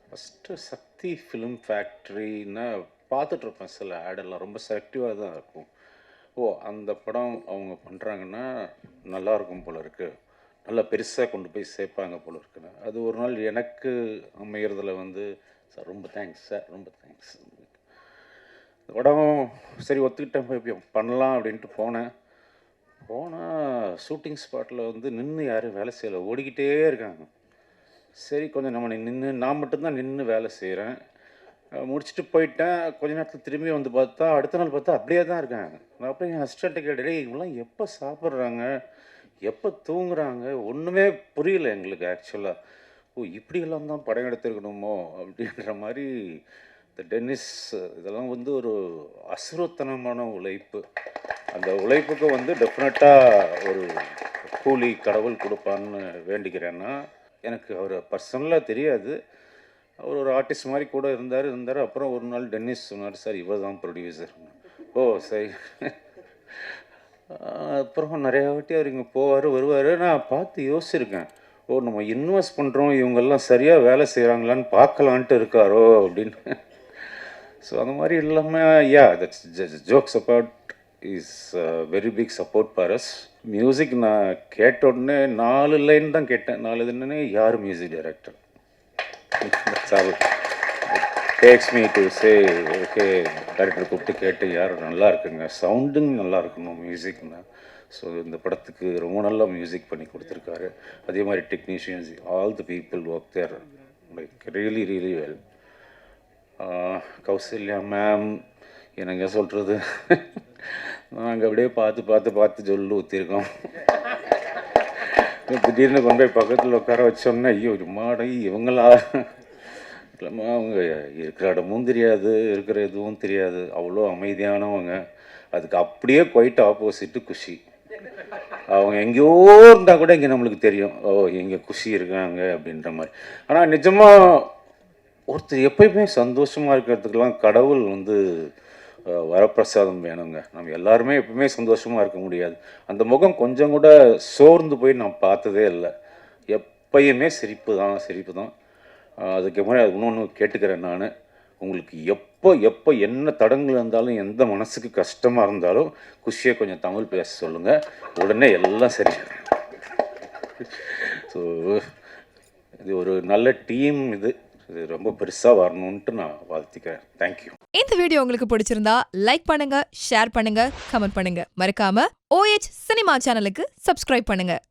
First சக்தி film ஃபேக்ட்ரின்னா பார்த்துட்ருப்பேன் சில ஆடெல்லாம் ரொம்ப செலக்டிவாக தான் இருக்கும். ஓ! அந்த படம் அவங்க பண்ணுறாங்கன்னா நல்லாயிருக்கும் போல இருக்கு. நல்லா பெருசா கொண்டு போய் சேர்ப்பாங்க போல இருக்குன்னு. அது ஒரு நாள் எனக்கு அமையறதுல வந்து, "சார் ரொம்ப தேங்க்ஸ் சார், ரொம்ப தேங்க்ஸ்." இந்த படம் சரி ஒத்துக்கிட்டேன் போய் பண்ணலாம் அப்படின்ட்டு போனேன். போனா ஷூட்டிங் ஸ்பாட்ல வந்து நின்னு யாரும் வேலை செய்யல. ஓடிக்கிட்டே இருக்காங்க. சரி கொஞ்சம் நம்ம நின்னு நான் மட்டும் தான் நின்னு வேலை செய்றேன். முடிச்சுட்டு போயிட்டேன். கொஞ்ச நேரத்துல திரும்பி வந்து பார்த்தா, அடுத்த நாள் பார்த்தா அப்படியே தான் இருக்காங்க. நான் போய் என் அசிஸ்டன்ட்ட கேட்டேன், "டேய் இவங்கலாம் எப்ப சாப்பிடுறாங்க? எப்ப தூங்குறாங்க?" ஒண்ணுமே புரியல எங்களுக்கு ஆக்சுவலா. ஓ! இப்படியெல்லாம் தான் படம் எடுத்திருக்கணுமோ? அப்படின்ற மாரி இந்த டென்னிஸ் இதெல்லாம் வந்து ஒரு அசுரத்தனமான உழைப்பு. அந்த உழைப்புக்கு வந்து டெஃபினட்டா ஒரு கூலி கடவுள் குடுப்பான்னு வேண்டிக்கிறேன் நான். எனக்கு அவர பர்சனலா தெரியாது. அவர் ஒரு ஆர்டிஸ்ட் மாரி கூட இருந்தாரு. அப்புறம் ஒரு நாள் டென்னிஸ் சொன்னாரு, "சார் இவர் தான் ப்ரொடியூசர்ன்னு." ஓ! சரி. அப்புறம் நெறைய வாட்டி அவர் இங்க போவாரு, வருவாரு. நான் பார்த்து யோசிச்சிருக்கேன். ஓ! நம்ம இன்வெஸ்ட் பண்றோம், இவங்கெல்லாம் சரியா வேலை செய்றாங்களான்னு பார்க்கலான்ட்டு இருக்காரோ! அப்படின்னு. ஸோ அந்த மாரி இல்லாம that's jokes apart is very big support for us. Music நான் கேட்ட உடனே 4 லைன் தான் கேட்டேன். 4 இது என்னன்னா, யார் music director? That's all. Tax me to say okay director கூப்பிட்டு கேட்டு யார் நல்லா இருக்குங்க, சவுண்டிங் நல்லா இருக்கணும் மியூசிக்னா. ஸோ இந்த படத்துக்கு ரொம்ப நல்லா மியூசிக் பண்ணி கொடுத்துருக்காரு. அதே மாதிரி technicians all the people work there like really really well. Kausalya ma'am என்னங்க சொல்கிறது, நாங்கள் அப்படியே பார்த்து சொல்லு ஊற்றிருக்கோம். திடீர்னு கொண்டு போய் பக்கத்தில் உட்கார வச்சோன்னே ஐயோ மாடை இவங்களா இல்லைம்மா, அவங்க இருக்கிற இடமும் தெரியாது, இருக்கிற எதுவும் தெரியாது, அவ்வளோ அமைதியானவங்க. அதுக்கு அப்படியே குவைட் ஆப்போசிட்டு குஷி. அவங்க எங்கேயோ இருந்தால் கூட இங்கே நம்மளுக்கு தெரியும், ஓ இங்கே குஷி இருக்காங்க அப்படின்ற மாதிரி. ஆனால் நிஜமாக ஒருத்தர் எப்பயுமே சந்தோஷமாக இருக்கிறதுக்கெல்லாம் கடவுள் வந்து வரப்பிரசாதம் வேணுங்க. நம்ம எல்லாருமே எப்பவுமே சந்தோஷமாக இருக்க முடியாது. அந்த முகம் கொஞ்சம் கூட சோர்ந்து போய் நான் பார்த்ததே இல்லை. எப்பயுமே சிரிப்பு தான் சிரிப்பு தான். அதுக்கு மாதிரி அது இன்னொன்று கேட்டுக்கிறேன் நான். உங்களுக்கு எப்போ எப்போ என்ன தடங்கள் இருந்தாலும், எந்த மனசுக்கு கஷ்டமாக இருந்தாலும் குஷியை கொஞ்சம் தமிழ் பேச சொல்லுங்கள், உடனே எல்லாம் சரி. ஸோ இது ஒரு நல்ல டீம். இது இது ரொம்ப பெருசாக வரணுன்ட்டு நான் வாழ்த்திக்கிறேன். தேங்க்யூ. இந்த வீடியோ உங்களுக்கு பிடிச்சிருந்தா லைக் பண்ணுங்க, ஷேர் பண்ணுங்க, கமெண்ட் பண்ணுங்க. மறக்காம OH சினிமா சேனலுக்கு சப்ஸ்கிரைப் பண்ணுங்க.